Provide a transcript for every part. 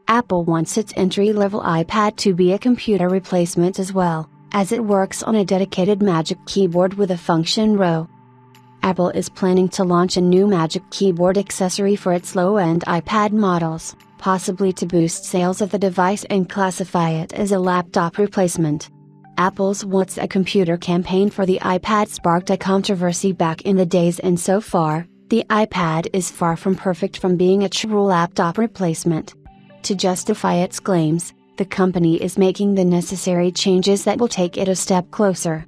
Apple wants its entry-level iPad to be a computer replacement as well, as it works on a dedicated Magic Keyboard with a function row. Apple is planning to launch a new Magic Keyboard accessory for its low-end iPad models, possibly to boost sales of the device and classify it as a laptop replacement. Apple's What's a Computer campaign for the iPad sparked a controversy back in the days, and so far, the iPad is far from perfect from being a true laptop replacement. To justify its claims, the company is making the necessary changes that will take it a step closer.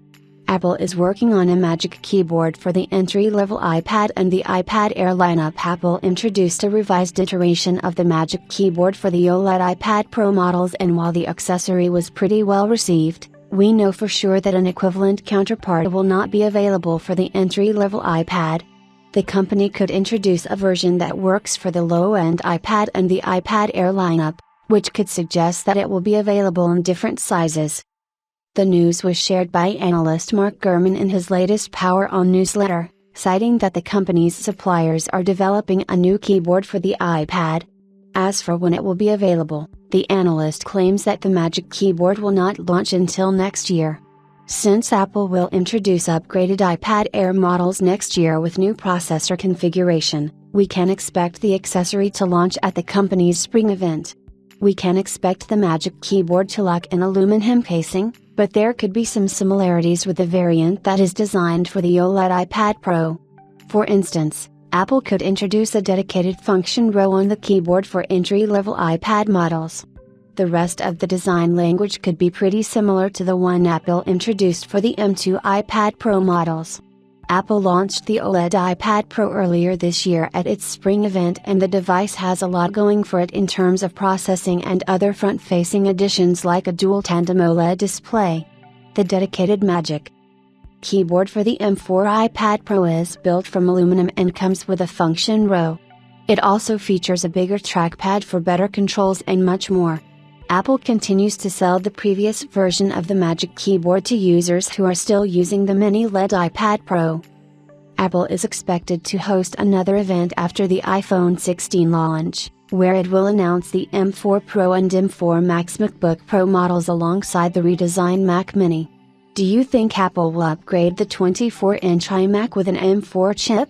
Apple is working on a Magic Keyboard for the entry-level iPad and the iPad Air lineup. Apple introduced a revised iteration of the Magic Keyboard for the OLED iPad Pro models, and while the accessory was pretty well received, we know for sure that an equivalent counterpart will not be available for the entry-level iPad. The company could introduce a version that works for the low-end iPad and the iPad Air lineup, which could suggest that it will be available in different sizes. The news was shared by analyst Mark Gurman in his latest Power On newsletter, citing that the company's suppliers are developing a new keyboard for the iPad. As for when it will be available, the analyst claims that the Magic Keyboard will not launch until next year. Since Apple will introduce upgraded iPad Air models next year with new processor configuration, we can expect the accessory to launch at the company's spring event. We can expect the Magic Keyboard to lack an aluminum casing, but there could be some similarities with the variant that is designed for the OLED iPad Pro. For instance, Apple could introduce a dedicated function row on the keyboard for entry-level iPad models. The rest of the design language could be pretty similar to the one Apple introduced for the M2 iPad Pro models. Apple launched the OLED iPad Pro earlier this year at its spring event, and the device has a lot going for it in terms of processing and other front-facing additions like a dual tandem OLED display. The dedicated Magic Keyboard for the M4 iPad Pro is built from aluminum and comes with a function row. It also features a bigger trackpad for better controls and much more. Apple continues to sell the previous version of the Magic Keyboard to users who are still using the mini LED iPad Pro. Apple is expected to host another event after the iPhone 16 launch, where it will announce the M4 Pro and M4 Max MacBook Pro models alongside the redesigned Mac Mini. Do you think Apple will upgrade the 24-inch iMac with an M4 chip?